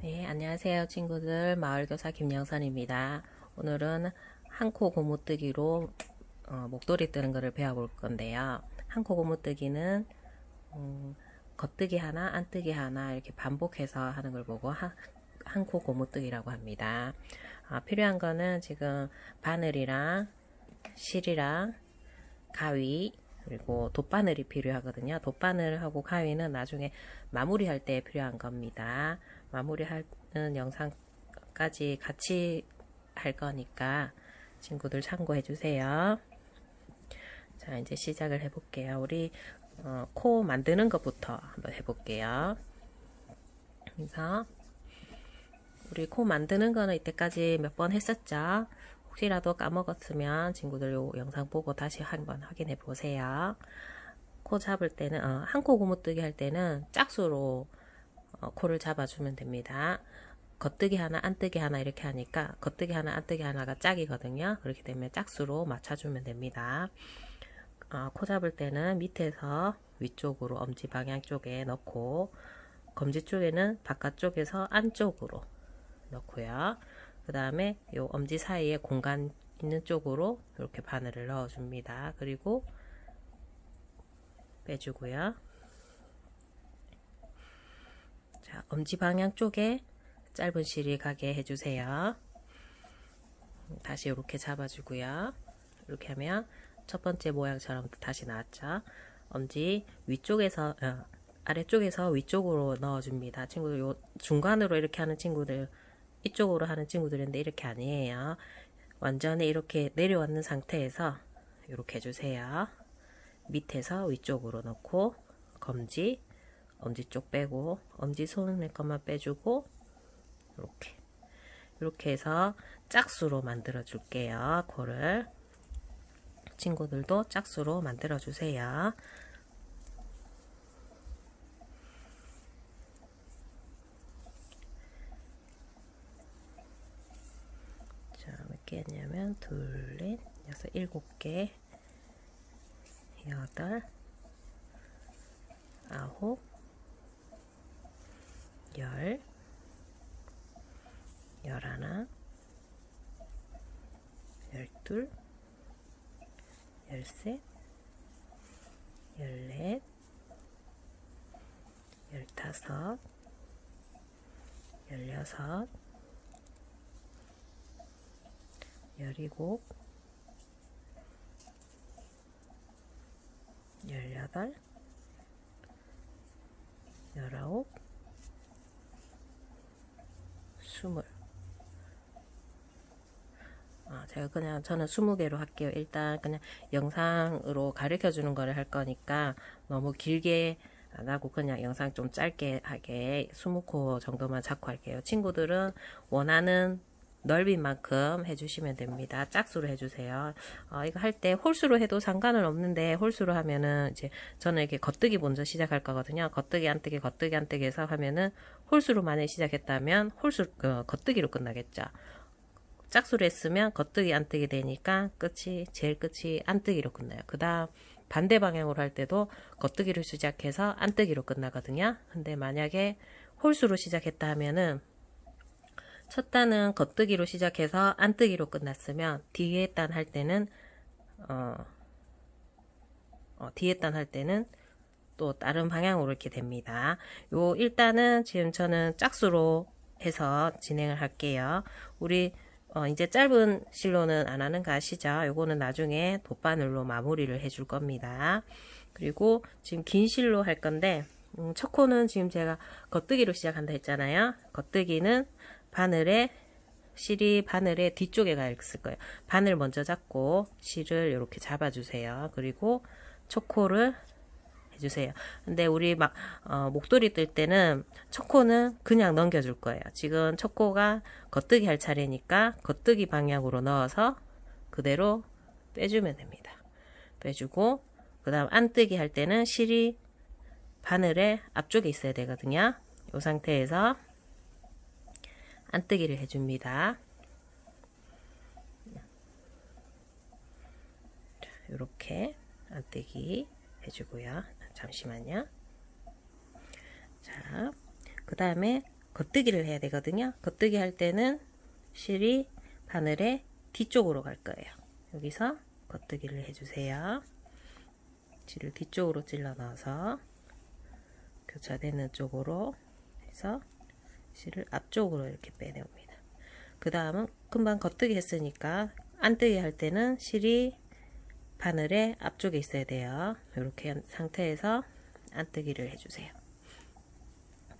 네, 안녕하세요 친구들. 마을교사 김영선입니다. 오늘은 한 코 고무뜨기로 목도리 뜨는 것을 배워볼 건데요. 한 코 고무뜨기는 겉뜨기 하나, 안뜨기 하나 이렇게 반복해서 하는 걸 보고 한 코 고무뜨기라고 합니다. 필요한 거는 지금 바늘이랑 실이랑 가위 그리고 돗바늘이 필요하거든요. 돗바늘하고 가위는 나중에 마무리할 때 필요한 겁니다. 마무리하는 영상까지 같이 할 거니까 친구들 참고해 주세요. 자, 이제 시작을 해 볼게요. 우리 코 만드는 것부터 한번 해 볼게요. 그래서 우리 코 만드는 거는 이때까지 몇 번 했었죠. 혹시라도 까먹었으면 친구들 요 영상 보고 다시 한번 확인해 보세요. 코 잡을 때는 한 코 고무뜨기 할 때는 짝수로 코를 잡아주면 됩니다. 겉뜨기 하나 안뜨기 하나 이렇게 하니까 겉뜨기 하나 안뜨기 하나가 짝이거든요. 그렇기 때문에 짝수로 맞춰주면 됩니다. 코 잡을 때는 밑에서 위쪽으로 엄지 방향 쪽에 넣고 검지 쪽에는 바깥쪽에서 안쪽으로 넣고요. 그 다음에 요 엄지 사이에 공간 있는 쪽으로 이렇게 바늘을 넣어 줍니다. 그리고 빼주고요. 자, 엄지 방향 쪽에 짧은 실이 가게 해주세요. 다시 이렇게 잡아주고요. 이렇게 하면 첫 번째 모양처럼 다시 나왔죠. 엄지 위쪽에서 아래쪽에서 위쪽으로 넣어줍니다. 친구들 요 중간으로 이렇게 하는 친구들, 이쪽으로 하는 친구들인데 이렇게 아니에요. 완전히 이렇게 내려왔는 상태에서 이렇게 해주세요. 밑에서 위쪽으로 넣고 검지, 엄지 쪽 빼고 엄지 손의 것만 빼주고 이렇게 해서 짝수로 만들어 줄게요. 코를 친구들도 짝수로 만들어 주세요. 자, 몇 개 했냐면 둘, 넷, 여섯, 일곱 개, 여덟, 아홉, 열, 열하나, 열둘, 열셋, 열넷, 열다섯, 열여섯, 열일곱, 열여덟, 열아홉, 스물. 저는 20개로 할게요. 일단 그냥 영상으로 가르쳐 주는 거를 할 거니까 너무 길게 안 하고 그냥 영상 좀 짧게 하게 20코 정도만 잡고 할게요. 친구들은 원하는 넓이인 만큼 해주시면 됩니다. 짝수로 해주세요. 이거 할 때 홀수로 해도 상관은 없는데 홀수로 하면은 이제 저는 이렇게 겉뜨기 먼저 시작할 거거든요. 겉뜨기 안뜨기 겉뜨기 안뜨기 해서 하면은 홀수로 만약 시작했다면 겉뜨기로 끝나겠죠. 짝수로 했으면 겉뜨기 안뜨기 되니까 제일 끝이 안뜨기로 끝나요. 그 다음 반대 방향으로 할 때도 겉뜨기로 시작해서 안뜨기로 끝나거든요. 근데 만약에 홀수로 시작했다 하면은 첫 단은 겉뜨기로 시작해서 안뜨기로 끝났으면 뒤에 단 할 때는 뒤에 단 할 때는 또 다른 방향으로 이렇게 됩니다. 요 일단은 지금 저는 짝수로 해서 진행을 할게요. 우리 이제 짧은 실로는 안 하는 거 아시죠? 요거는 나중에 돗바늘로 마무리를 해줄 겁니다. 그리고 지금 긴 실로 할 건데 첫 코는 지금 제가 겉뜨기로 시작한다 했잖아요. 겉뜨기는 실이 바늘의 뒤쪽에 가 있을 거예요. 바늘 먼저 잡고 실을 이렇게 잡아주세요. 그리고 첫 코를 해주세요. 근데 우리 목도리 뜰 때는 첫 코는 그냥 넘겨줄 거예요. 지금 첫 코가 겉뜨기 할 차례니까 겉뜨기 방향으로 넣어서 그대로 빼주면 됩니다. 빼주고 그 다음 안뜨기 할 때는 실이 바늘의 앞쪽에 있어야 되거든요. 이 상태에서 안뜨기를 해줍니다. 이렇게 안뜨기 해주고요. 잠시만요. 자, 그 다음에 겉뜨기를 해야 되거든요. 겉뜨기 할 때는 실이 바늘의 뒤쪽으로 갈 거예요. 여기서 겉뜨기를 해주세요. 실을 뒤쪽으로 찔러 넣어서 교차되는 쪽으로 해서 실을 앞쪽으로 이렇게 빼내옵니다. 그 다음은 금방 겉뜨기 했으니까 안뜨기 할 때는 실이 바늘의 앞쪽에 있어야 돼요. 이렇게 한 상태에서 안뜨기를 해주세요.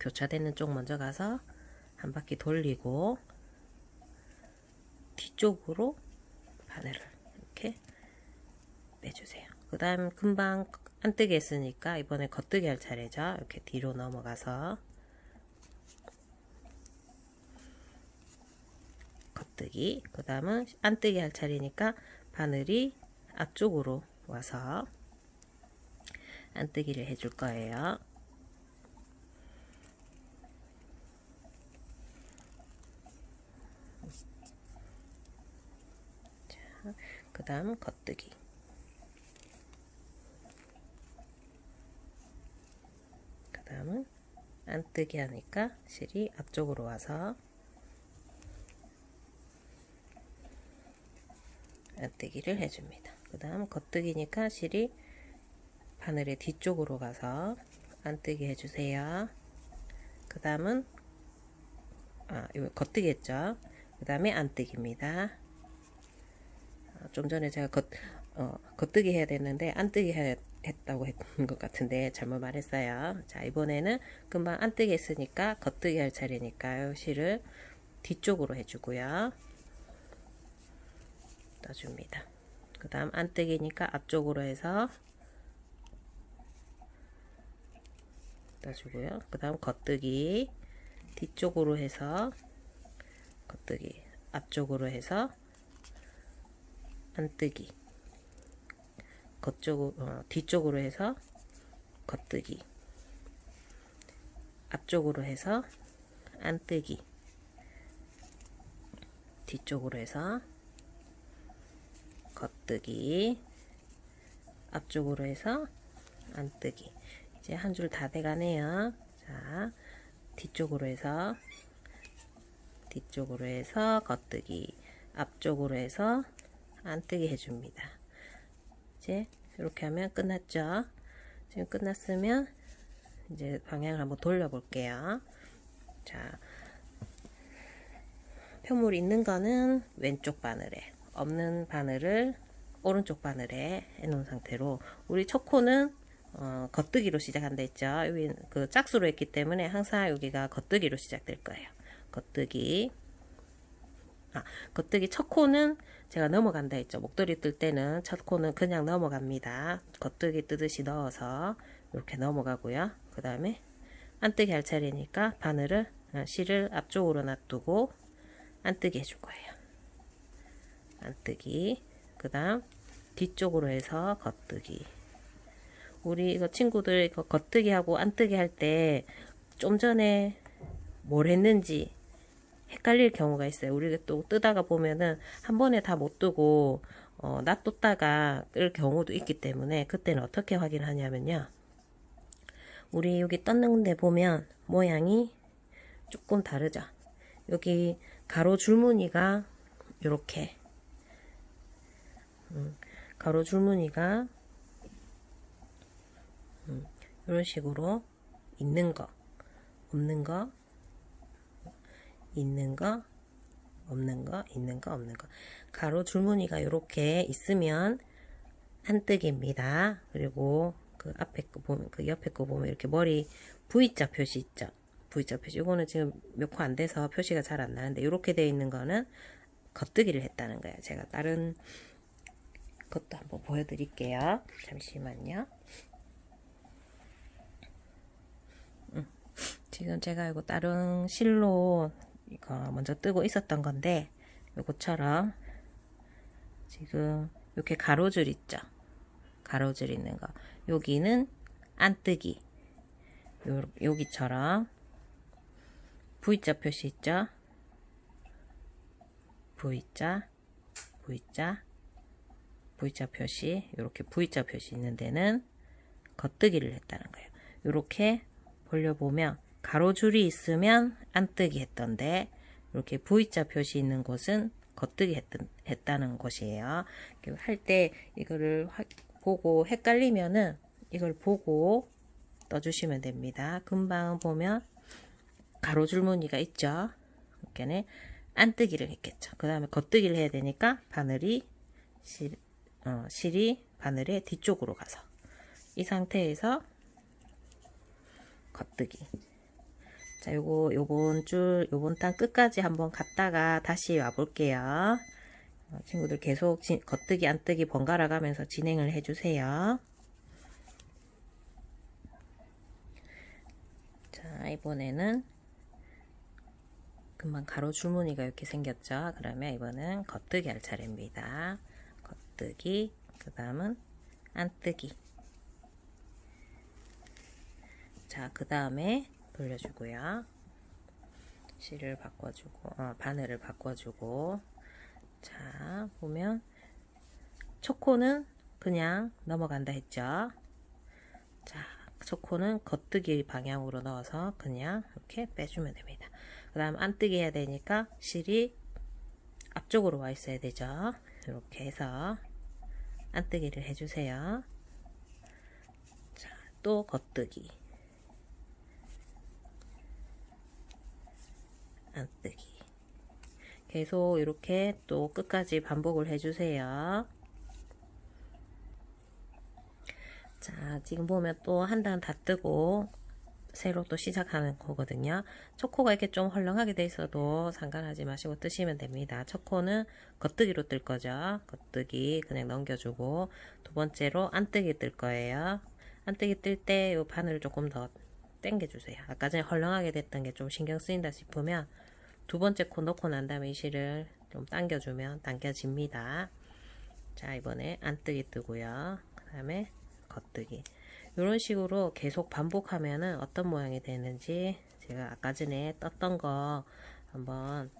교차되는 쪽 먼저 가서 한 바퀴 돌리고 뒤쪽으로 바늘을 이렇게 빼주세요. 그 다음 금방 안뜨기 했으니까 이번에 겉뜨기 할 차례죠. 이렇게 뒤로 넘어가서 겉뜨기, 그 다음은 안뜨기 할 차례니까 바늘이 앞쪽으로 와서 안뜨기를 해줄 거예요. 그 다음 겉뜨기, 그 다음은 안뜨기 하니까 실이 앞쪽으로 와서 안뜨기를 해줍니다. 그 다음 겉뜨기니까 실이 바늘의 뒤쪽으로 가서 안뜨기 해주세요. 그 다음은 이거 겉뜨기 했죠. 그 다음에 안뜨기입니다. 좀 전에 제가 겉뜨기 해야 되는데 안뜨기 했다고 했던 것 같은데 잘못 말했어요. 자, 이번에는 금방 안뜨기 했으니까 겉뜨기 할 차례니까요. 실을 뒤쪽으로 해주고요. 떠줍니다. 그 다음 안뜨기니까 앞쪽으로 해서 떠주고요. 그 다음 겉뜨기 뒤쪽으로 해서 겉뜨기, 앞쪽으로 해서 안뜨기, 뒤쪽으로 해서 겉뜨기, 앞쪽으로 해서 안뜨기, 뒤쪽으로 해서 겉뜨기, 앞쪽으로 해서 안뜨기. 이제 한 줄 다 돼가네요. 자, 뒤쪽으로 해서 겉뜨기, 앞쪽으로 해서 안뜨기 해줍니다. 이제 이렇게 하면 끝났죠. 지금 끝났으면 이제 방향을 한번 돌려볼게요. 자, 표물 있는 거는 왼쪽 바늘에, 없는 바늘을 오른쪽 바늘에 해놓은 상태로, 우리 첫 코는 겉뜨기로 시작한다 했죠. 여기 그 짝수로 했기 때문에 항상 여기가 겉뜨기로 시작될 거예요. 겉뜨기 첫 코는 제가 넘어간다 했죠. 목도리 뜰 때는 첫 코는 그냥 넘어갑니다. 겉뜨기 뜨듯이 넣어서 이렇게 넘어가고요. 그 다음에 안뜨기 할 차례니까 실을 앞쪽으로 놔두고 안뜨기 해줄 거예요. 안뜨기, 그 다음 뒤쪽으로 해서 겉뜨기. 우리 이거 친구들 이거 겉뜨기 하고 안뜨기 할 때 좀 전에 뭘 했는지 헷갈릴 경우가 있어요. 우리가 또 뜨다가 보면은 한 번에 다 못 뜨고 놔뒀다가 뜰 경우도 있기 때문에 그때는 어떻게 확인하냐면요. 우리 여기 떴는 데 보면 모양이 조금 다르죠. 여기 가로 줄무늬가 이렇게 가로 줄무늬가 이런 식으로 있는 거, 없는 거, 있는 거, 없는 거, 있는 거, 없는 거. 가로 줄무늬가 이렇게 있으면 안뜨기입니다. 그리고 그 앞에 거 보면, 그 옆에 거 보면 이렇게 머리 V자 표시 있죠. V자 표시. 이거는 지금 몇 코 안 돼서 표시가 잘 안 나는데, 이렇게 되어 있는 거는 겉뜨기를 했다는 거예요. 제가 다른 것도 한번 보여드릴게요. 잠시만요. 지금 제가 이거 다른 실로 이거 먼저 뜨고 있었던 건데, 요거처럼 지금 이렇게 가로줄 있죠. 가로줄 있는 거. 여기는 안뜨기. 여기처럼 V자 표시 있죠. V자 표시, 이렇게 V자 표시 있는 데는 겉뜨기를 했다는 거예요. 이렇게 벌려보면 가로줄이 있으면 안뜨기 했던데 이렇게 V자 표시 있는 곳은 겉뜨기 했다는 것이에요. 할 때 이거를 보고 헷갈리면은 이걸 보고 떠주시면 됩니다. 금방 보면 가로줄 무늬가 있죠. 이렇게는 안뜨기를 했겠죠. 그 다음에 겉뜨기를 해야 되니까 바늘이 실이 바늘의 뒤쪽으로 가서 이 상태에서 겉뜨기. 자, 요번 단 끝까지 한번 갔다가 다시 와 볼게요. 친구들 계속 겉뜨기 안뜨기 번갈아 가면서 진행을 해주세요. 자, 이번에는 금방 가로 줄무늬가 이렇게 생겼죠. 그러면 이번엔 겉뜨기 할 차례입니다. 겉뜨기, 그 다음은 안뜨기. 자, 그 다음에 돌려주고요. 실을 바꿔주고, 바늘을 바꿔주고. 자, 보면 첫 코는 그냥 넘어간다 했죠. 자, 첫 코는 겉뜨기 방향으로 넣어서 그냥 이렇게 빼주면 됩니다. 그 다음 안뜨기 해야 되니까 실이 앞쪽으로 와 있어야 되죠. 이렇게 해서 안뜨기를 해주세요. 자, 또 겉뜨기, 안뜨기. 계속 이렇게 또 끝까지 반복을 해주세요. 자, 지금 보면 또 한 단 다 뜨고 새로 또 시작하는 거거든요. 첫 코가 이렇게 좀 헐렁하게 돼 있어도 상관하지 마시고 뜨시면 됩니다. 첫 코는 겉뜨기로 뜰 거죠. 겉뜨기 그냥 넘겨주고, 두 번째로 안뜨기 뜰 거예요. 안뜨기 뜰 때 이 바늘을 조금 더 당겨주세요. 아까 전에 헐렁하게 됐던 게 좀 신경 쓰인다 싶으면 두 번째 코 넣고 난 다음에 이 실을 좀 당겨주면 당겨집니다. 자, 이번에 안뜨기 뜨고요. 그 다음에 겉뜨기. 이런 식으로 계속 반복하면은 어떤 모양이 되는지 제가 아까 전에 떴던 거 한번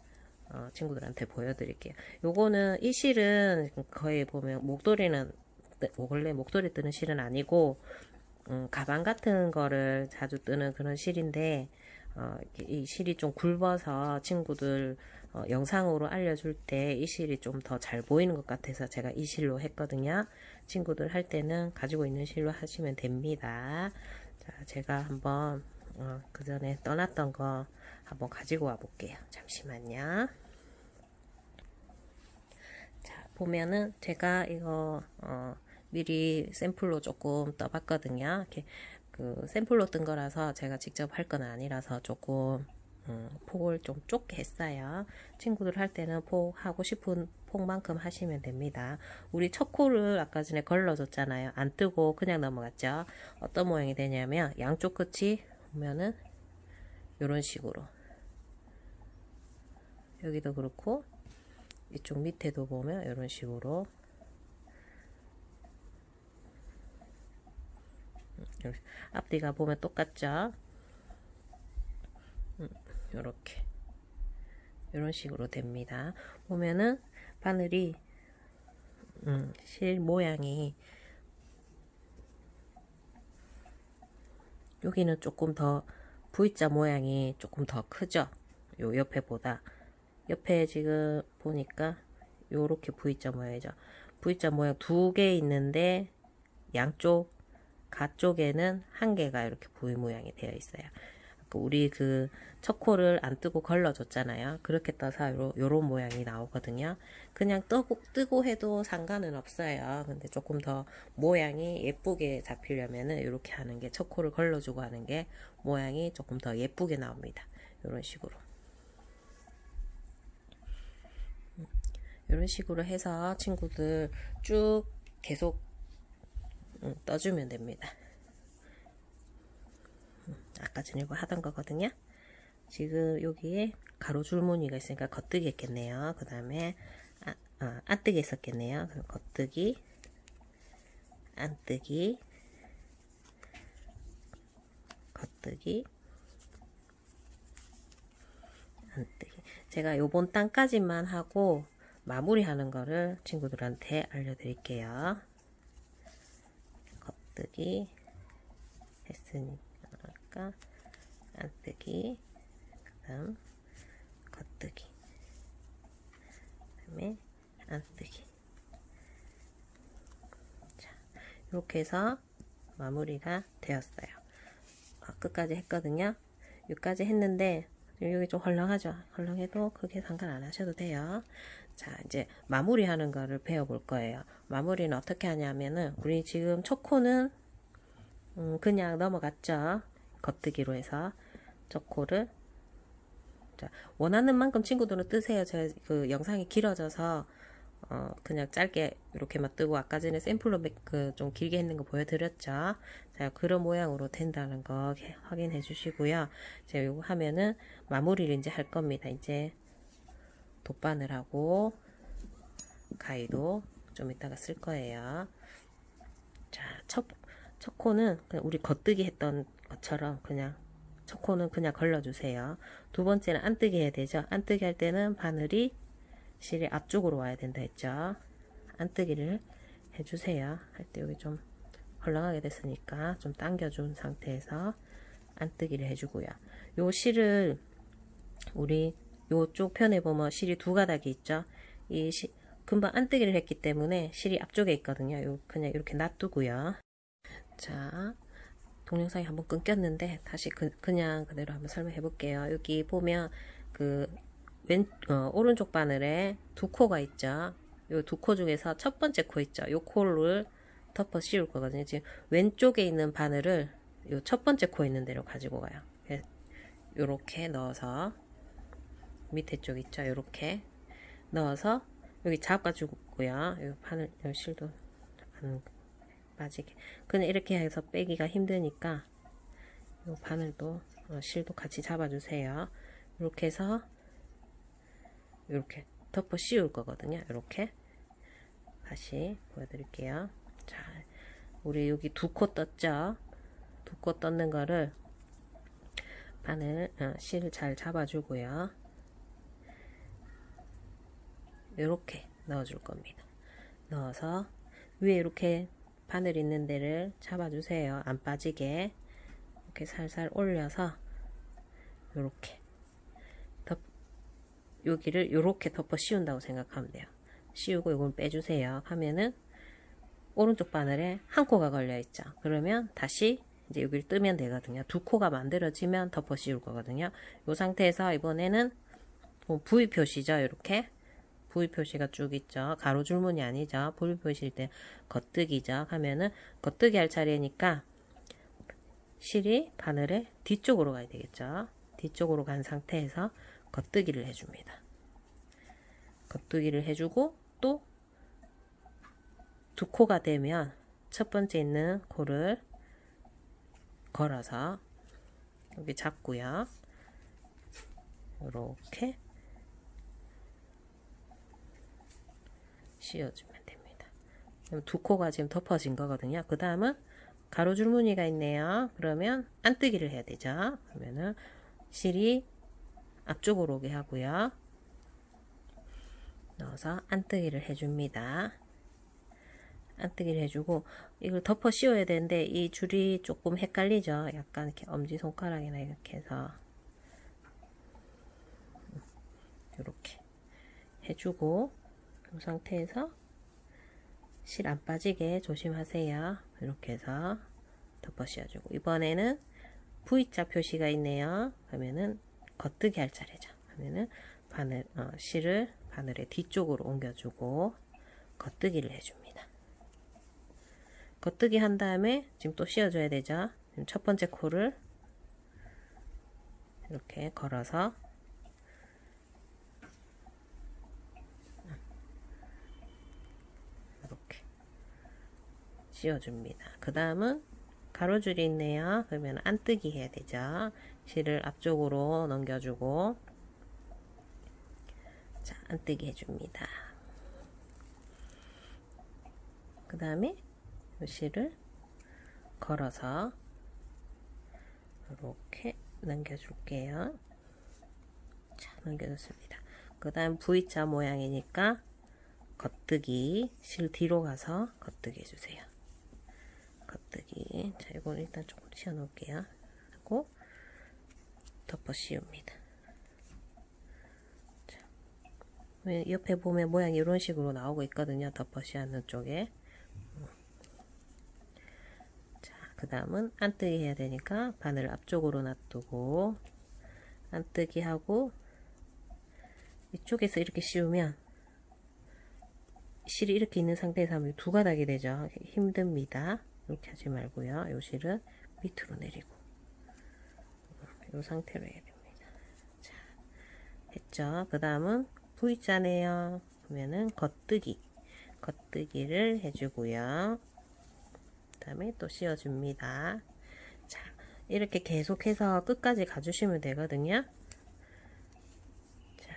친구들한테 보여드릴게요. 요거는 이 실은 거의 보면 목도리는 원래 목도리 뜨는 실은 아니고 가방 같은 거를 자주 뜨는 그런 실인데 이 실이 좀 굵어서 친구들 영상으로 알려줄 때 이 실이 좀 더 잘 보이는 것 같아서 제가 이 실로 했거든요. 친구들 할 때는 가지고 있는 실로 하시면 됩니다. 자, 제가 한번 그 전에 떠났던 거 한번 가지고 와 볼게요. 잠시만요. 자, 보면은 제가 이거 미리 샘플로 조금 떠봤거든요. 이렇게 그 샘플로 뜬 거라서 제가 직접 할 건 아니라서 조금 폭을 좀 좁게 했어요. 친구들 할 때는 폭 하고 싶은 폭만큼 하시면 됩니다. 우리 첫 코를 아까 전에 걸러줬잖아요. 안 뜨고 그냥 넘어갔죠. 어떤 모양이 되냐면 양쪽 끝이 보면은 이런 식으로, 여기도 그렇고 이쪽 밑에도 보면 이런 식으로 앞뒤가 보면 똑같죠. 이렇게 이런 식으로 됩니다. 보면은 바늘이 실 모양이 여기는 조금 더 V자 모양이 조금 더 크죠. 요 옆에보다. 옆에 지금 보니까 요렇게 V자 모양이죠. V자 모양 두 개 있는데 양쪽 가쪽에는 한 개가 이렇게 V 모양이 되어 있어요. 우리 그 첫 코를 안 뜨고 걸러줬잖아요. 그렇게 떠서 요런 모양이 나오거든요. 그냥 뜨고 해도 상관은 없어요. 근데 조금 더 모양이 예쁘게 잡히려면은 이렇게 하는 게, 첫 코를 걸러주고 하는 게 모양이 조금 더 예쁘게 나옵니다. 이런 식으로. 이런 식으로 해서 친구들 쭉 계속 떠주면 됩니다. 아까 전에 이거 하던 거거든요. 지금 여기에 가로줄 무늬가 있으니까 겉뜨기 했겠네요. 그 다음에 안뜨기 했었겠네요. 그럼 겉뜨기, 안뜨기, 겉뜨기, 안뜨기. 제가 요번 단까지만 하고 마무리하는 거를 친구들한테 알려드릴게요. 겉뜨기 했으니까 안뜨기, 그다음 겉뜨기, 그다음에 안뜨기. 자, 이렇게 해서 마무리가 되었어요. 끝까지 했거든요. 여기까지 했는데 여기 좀 헐렁하죠. 헐렁해도 크게 상관 안 하셔도 돼요. 자, 이제 마무리하는 거를 배워볼 거예요. 마무리는 어떻게 하냐면은 우리 지금 초코는 그냥 넘어갔죠. 겉뜨기로 해서 초코를 원하는 만큼 친구들은 뜨세요. 제가 그 영상이 길어져서 그냥 짧게 이렇게만 뜨고 아까 전에 샘플로 좀 길게 했는 거 보여드렸죠. 자, 그런 모양으로 된다는 거 확인해 주시고요. 제가 요거 하면은 마무리를 이제 할 겁니다. 이제 돗바늘하고 가위도 좀 이따가 쓸 거예요. 자, 초코는 그냥 우리 겉뜨기 했던 것처럼 그냥 초코는 그냥 걸러주세요. 두 번째는 안뜨기 해야 되죠. 안뜨기 할 때는 바늘이 실이 앞쪽으로 와야 된다 했죠. 안뜨기를 해주세요. 할 때 여기 좀 헐렁하게 됐으니까 좀 당겨준 상태에서 안뜨기를 해주고요. 요 실을 우리 요쪽 편에 보면 실이 두 가닥이 있죠. 이 금방 안뜨기를 했기 때문에 실이 앞쪽에 있거든요. 요 그냥 이렇게 놔두고요. 자, 동영상이 한번 끊겼는데 다시 그냥 그대로 한번 설명해 볼게요. 여기 보면 그 오른쪽 바늘에 두 코가 있죠. 요 두 코 중에서 첫 번째 코 있죠. 요 코를 덮어 씌울 거거든요. 지금 왼쪽에 있는 바늘을 요 첫 번째 코 있는 데로 가지고 가요. 요렇게 넣어서 밑에 쪽 있죠. 요렇게 넣어서 여기 잡아주고요. 요 바늘, 요 실도 안 빠지게. 그냥 이렇게 해서 빼기가 힘드니까 요 바늘도 실도 같이 잡아주세요. 이렇게 해서 이렇게 덮어 씌울 거거든요. 이렇게 다시 보여드릴게요. 자, 우리 여기 두 코 떴죠. 두 코 떴는 거를 바늘 실 잘 잡아주고요. 이렇게 넣어줄 겁니다. 넣어서 위에 이렇게 바늘 있는 데를 잡아주세요. 안 빠지게 이렇게 살살 올려서 이렇게 여기를 이렇게 덮어 씌운다고 생각하면 돼요. 씌우고 이걸 빼주세요. 하면은 오른쪽 바늘에 한 코가 걸려 있죠. 그러면 다시 이제 여기를 뜨면 되거든요. 두 코가 만들어지면 덮어 씌울 거거든요. 이 상태에서 이번에는 V 표시죠. 이렇게 V 표시가 쭉 있죠. 가로 줄무늬 아니죠. V 표시일 때 겉뜨기죠. 하면은 겉뜨기 할 차례니까 실이 바늘의 뒤쪽으로 가야 되겠죠. 뒤쪽으로 간 상태에서 겉뜨기를 해줍니다. 겉뜨기를 해주고 또 두 코가 되면 첫 번째 있는 코를 걸어서 여기 잡고요. 이렇게 씌워주면 됩니다. 그럼 두 코가 지금 덮어진 거거든요. 그 다음은 가로 줄무늬가 있네요. 그러면 안뜨기를 해야 되죠. 그러면은 실이 앞쪽으로 오게 하고요. 넣어서 안뜨기를 해줍니다. 안뜨기를 해주고 이걸 덮어 씌워야 되는데 이 줄이 조금 헷갈리죠. 약간 이렇게 엄지손가락이나 이렇게 해서 이렇게 해주고 이 상태에서 실 안 빠지게 조심하세요. 이렇게 해서 덮어 씌워주고 이번에는 V자 표시가 있네요. 그러면은 겉뜨기 할 차례죠. 그러면은 실을 바늘의 뒤쪽으로 옮겨주고 겉뜨기를 해줍니다. 겉뜨기 한 다음에 지금 또 씌워줘야 되죠. 지금 첫 번째 코를 이렇게 걸어서 이렇게 씌워줍니다. 그 다음은 가로줄이 있네요. 그러면 안뜨기 해야 되죠. 실을 앞쪽으로 넘겨주고 자, 안뜨기 해줍니다. 그 다음에 실을 걸어서 이렇게 넘겨줄게요. 자, 넘겨줬습니다. 그 다음 V자 모양이니까 겉뜨기, 실 뒤로 가서 겉뜨기 해주세요. 겉뜨기. 자, 이걸 일단 조금 씌워 놓을게요. 하고 덮어 씌웁니다. 자, 옆에 보면 모양이 이런 식으로 나오고 있거든요. 덮어 씌우는 쪽에. 자, 그 다음은 안뜨기 해야 되니까 바늘 앞쪽으로 놔두고 안뜨기 하고 이쪽에서 이렇게 씌우면 실이 이렇게 있는 상태에서 하면 두 가닥이 되죠. 힘듭니다. 이렇게 하지 말고요. 요 실은 밑으로 내리고 이 상태로 해야 됩니다. 자, 했죠. 그 다음은 V자네요. 그러면은 겉뜨기를 해주고요. 그 다음에 또 씌워줍니다. 자, 이렇게 계속해서 끝까지 가주시면 되거든요. 자,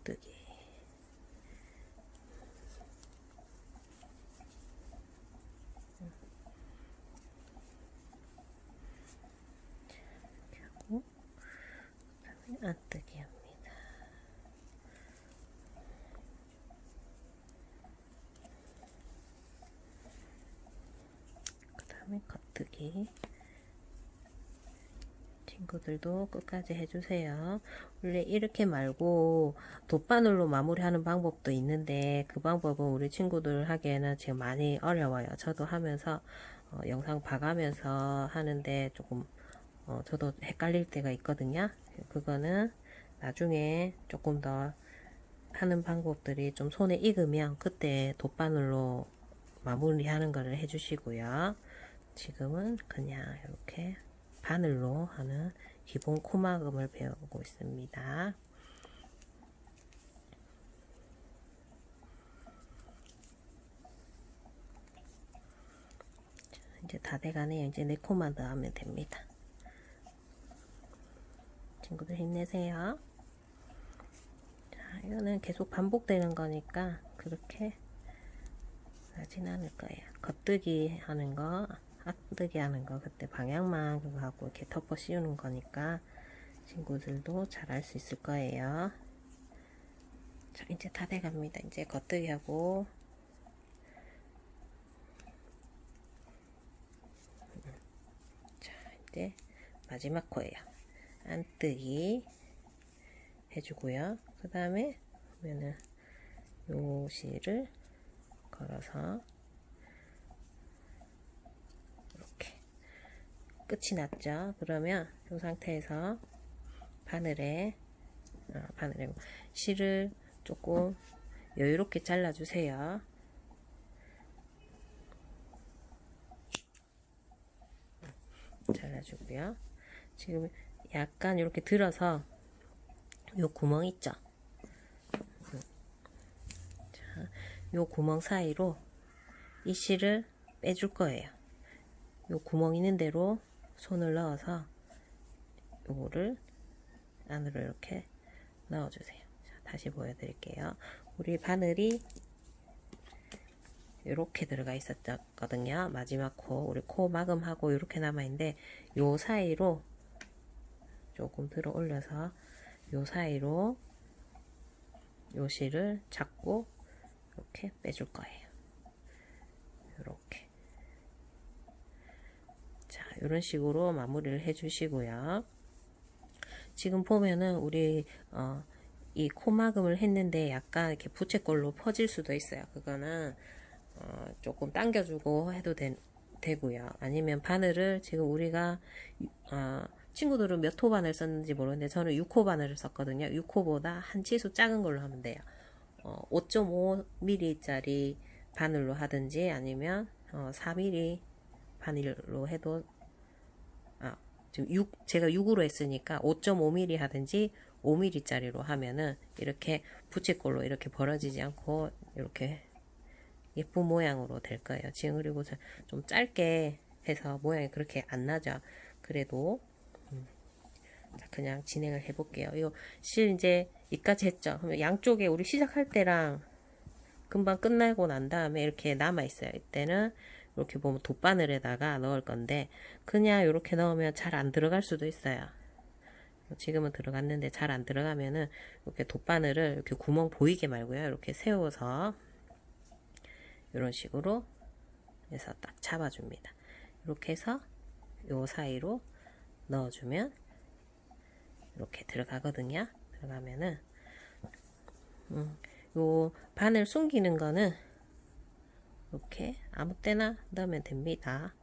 겉뜨기. 안뜨기 합니다. 그 다음에 겉뜨기. 친구들도 끝까지 해주세요. 원래 이렇게 말고 돗바늘로 마무리하는 방법도 있는데 그 방법은 우리 친구들 하기에는 지금 많이 어려워요. 저도 하면서 영상 봐가면서 하는데 조금 저도 헷갈릴 때가 있거든요. 그거는 나중에 조금 더 하는 방법들이 좀 손에 익으면 그때 돗바늘로 마무리하는 거를 해주시고요. 지금은 그냥 이렇게 바늘로 하는 기본 코막음을 배우고 있습니다. 이제 다 돼가네요. 이제 4코만 더 하면 됩니다. 친구들 힘내세요. 자, 이거는 계속 반복되는 거니까 그렇게 하진 않을 거예요. 겉뜨기 하는 거, 앞뜨기 하는 거, 그때 방향만 그거 하고 이렇게 덮어 씌우는 거니까 친구들도 잘 할 수 있을 거예요. 자, 이제 다 돼갑니다. 이제 겉뜨기 하고 자, 이제 마지막 코예요. 안뜨기 해주고요. 그 다음에 보면은 요 실을 걸어서 이렇게 끝이 났죠. 그러면 이 상태에서 바늘에 실을 조금 여유롭게 잘라주세요. 잘라주고요. 지금 약간 이렇게 들어서 요 구멍 있죠. 자, 요 구멍 사이로 이 실을 빼줄 거예요. 요 구멍 있는 대로 손을 넣어서 요거를 안으로 이렇게 넣어주세요. 자, 다시 보여드릴게요. 우리 바늘이 이렇게 들어가 있었거든요. 마지막 코, 우리 코 마금하고 이렇게 남아있는데 요 사이로 조금 들어 올려서 요 사이로 요 실을 잡고 이렇게 빼줄 거예요. 이렇게. 자, 이런 식으로 마무리를 해 주시고요. 지금 보면은 우리 이 코막음을 했는데 약간 이렇게 부채꼴로 퍼질 수도 있어요. 그거는 조금 당겨주고 해도 되고요. 아니면 바늘을 지금 우리가 친구들은 몇 호 바늘 썼는지 모르는데 저는 6호 바늘을 썼거든요. 6호보다 한 치수 작은 걸로 하면 돼요. 5.5mm 짜리 바늘로 하든지 아니면 4mm 바늘로 해도 지금 제가 6으로 했으니까 5.5mm 하든지 5mm 짜리로 하면은 이렇게 부채꼴로 이렇게 벌어지지 않고 이렇게 예쁜 모양으로 될 거예요. 지금 그리고 좀 짧게 해서 모양이 그렇게 안 나죠. 그래도 자, 그냥 진행을 해 볼게요. 요 실 이제 여기까지 했죠. 그러면 양쪽에 우리 시작할 때랑 금방 끝나고 난 다음에 이렇게 남아 있어요. 이때는 이렇게 보면 돗바늘에다가 넣을 건데 그냥 이렇게 넣으면 잘 안 들어갈 수도 있어요. 지금은 들어갔는데 잘 안 들어가면은 이렇게 돗바늘을 이렇게 구멍 보이게 말고요. 이렇게 세워서 이런 식으로 해서 딱 잡아줍니다. 이렇게 해서 요 사이로 넣어주면 이렇게 들어가거든요. 들어가면은 요 바늘 숨기는 거는 이렇게 아무 때나 넣으면 됩니다.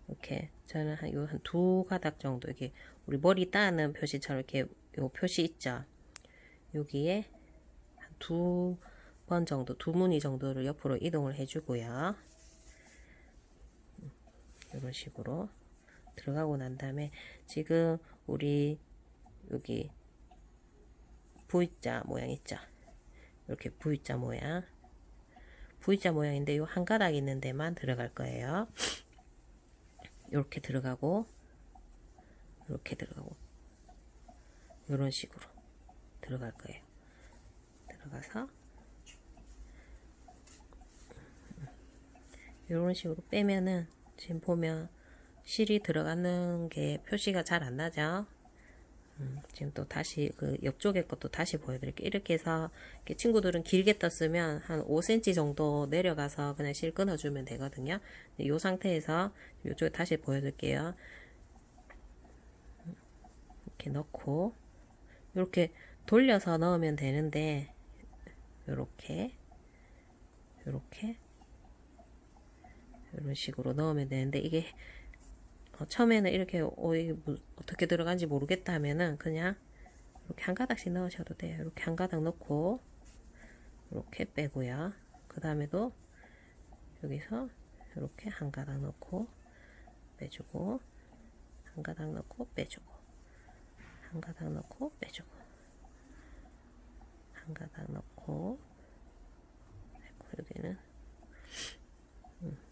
이렇게 저는 한 두 가닥 정도, 이게 우리 머리 따는 표시처럼 이렇게 요 표시 있죠. 여기에 한 두 번 정도, 두 무늬 정도를 옆으로 이동을 해주고요. 이런 식으로 들어가고 난 다음에 지금 우리 여기 V자 모양 있죠. 이렇게 V자 모양인데 요 한 가닥 있는 데만 들어갈 거예요. 이렇게 들어가고 이렇게 들어가고 이런 식으로 들어갈 거예요. 들어가서 이런 식으로 빼면은 지금 보면 실이 들어가는 게 표시가 잘 안 나죠. 지금 또 다시 그 옆쪽에 것도 다시 보여드릴게요. 이렇게 해서 이렇게 친구들은 길게 떴으면 한 5cm 정도 내려가서 그냥 실 끊어주면 되거든요. 이 상태에서 이쪽에 다시 보여드릴게요. 이렇게 넣고 이렇게 돌려서 넣으면 되는데 이렇게 이런 식으로 넣으면 되는데 이게 처음에는 이렇게 이게 어떻게 들어간지 모르겠다 하면은 그냥 이렇게 한 가닥씩 넣으셔도 돼요. 이렇게 한 가닥 넣고 이렇게 빼고요. 그 다음에도 여기서 이렇게 한 가닥 넣고 빼주고 한 가닥 넣고 빼주고 한 가닥 넣고 빼주고 한 가닥 넣고 여기는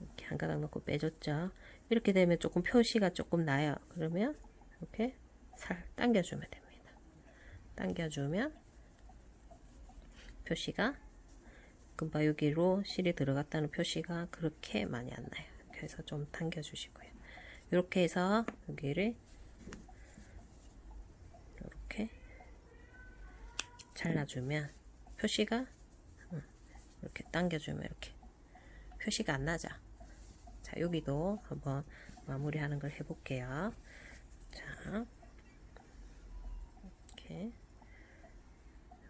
이렇게 한 가닥 넣고 빼줬죠. 이렇게 되면 조금 표시가 조금 나요. 그러면 이렇게 살 당겨주면 됩니다. 당겨주면 표시가 금방 여기로 실이 들어갔다는 표시가 그렇게 많이 안 나요. 이렇게 해서 좀 당겨주시고요. 이렇게 해서 여기를 이렇게 잘라주면 표시가 이렇게 당겨주면 이렇게 표시가 안 나죠. 자, 여기도 한번 마무리하는 걸 해볼게요. 자, 이렇게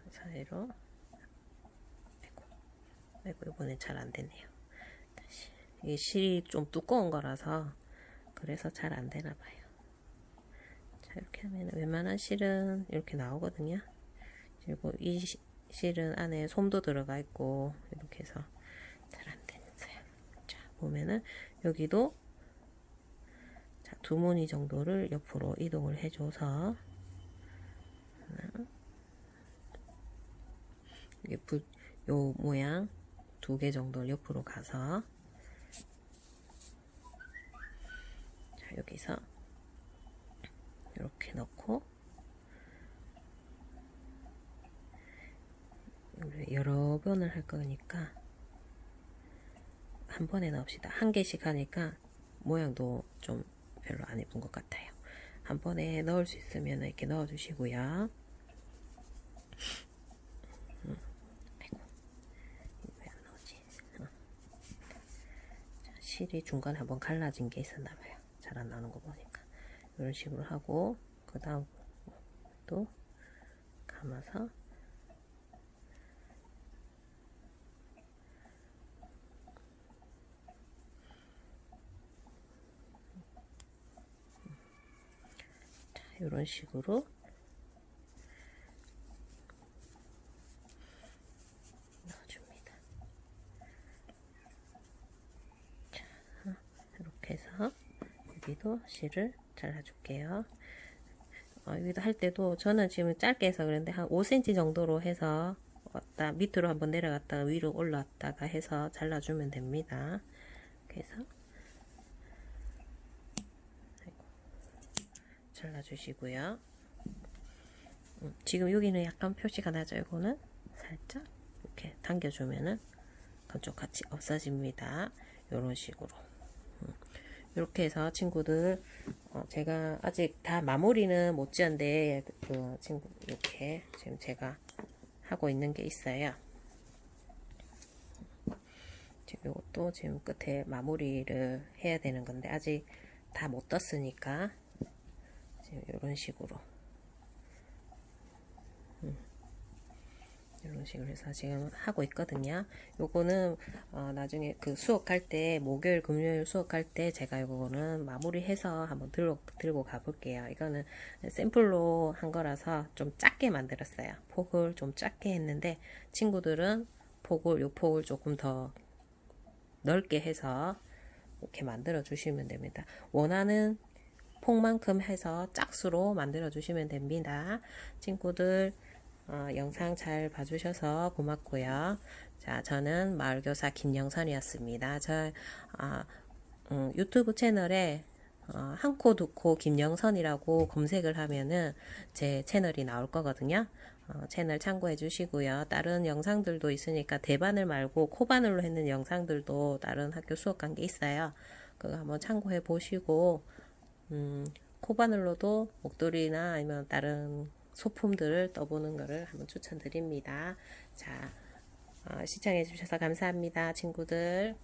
사이로 아이고 이번엔 잘 안 되네요. 다시 이 실이 좀 두꺼운 거라서 그래서 잘 안 되나 봐요. 자, 이렇게 하면 웬만한 실은 이렇게 나오거든요. 그리고 이 실은 안에 솜도 들어가 있고 이렇게 해서 잘 안 되는 거예요. 자, 보면은 여기도 자, 두 무늬 정도를 옆으로 이동을 해줘서 하나, 이게 요 모양 두 개 정도 옆으로 가서 자, 여기서 이렇게 넣고 여러 번을 할 거니까 한 번에 넣읍시다. 한 개씩 하니까 모양도 좀 별로 안 예쁜 것 같아요. 한 번에 넣을 수 있으면 이렇게 넣어 주시고요. 아이고, 왜 안 나오지? 자, 실이 중간에 한번 갈라진 게 있었나 봐요. 잘 안 나오는 거 보니까. 이런 식으로 하고 그 다음 또 감아서 이런 식으로 넣어줍니다. 자, 이렇게 해서 여기도 실을 잘라줄게요. 여기도 할 때도 저는 지금 짧게 해서 그런데 한 5cm 정도로 해서 왔다 밑으로 한번 내려갔다가 위로 올라왔다가 해서 잘라주면 됩니다. 그래서 잘라주시고요. 지금 여기는 약간 표시가 나죠. 이거는 살짝 이렇게 당겨주면은 그쪽 같이 없어집니다. 이런 식으로 이렇게 해서 친구들 제가 아직 다 마무리는 못 지었는데 그 친구 이렇게 지금 제가 하고 있는 게 있어요. 지금 이것도 지금 끝에 마무리를 해야 되는 건데 아직 다 못 떴으니까 지금 이런 식으로 이런 식으로 해서 지금 하고 있거든요. 요거는 나중에 그 수업할 때 목요일 금요일 수업할 때 제가 요거는 마무리해서 한번 들고 가볼게요. 이거는 샘플로 한 거라서 좀 작게 만들었어요. 폭을 좀 작게 했는데 친구들은 요 폭을 조금 더 넓게 해서 이렇게 만들어 주시면 됩니다. 원하는 폭만큼 해서 짝수로 만들어 주시면 됩니다. 친구들 영상 잘 봐주셔서 고맙고요. 자, 저는 마을교사 김영선이었습니다. 유튜브 채널에 한코 두코 김영선이라고 검색을 하면은 제 채널이 나올 거거든요. 채널 참고해 주시고요. 다른 영상들도 있으니까 대바늘 말고 코바늘로 했는 영상들도 다른 학교 수업 간 게 있어요. 그거 한번 참고해 보시고 코바늘로도 목도리나 아니면 다른 소품들을 떠보는 것을 한번 추천드립니다. 자, 시청해 주셔서 감사합니다, 친구들.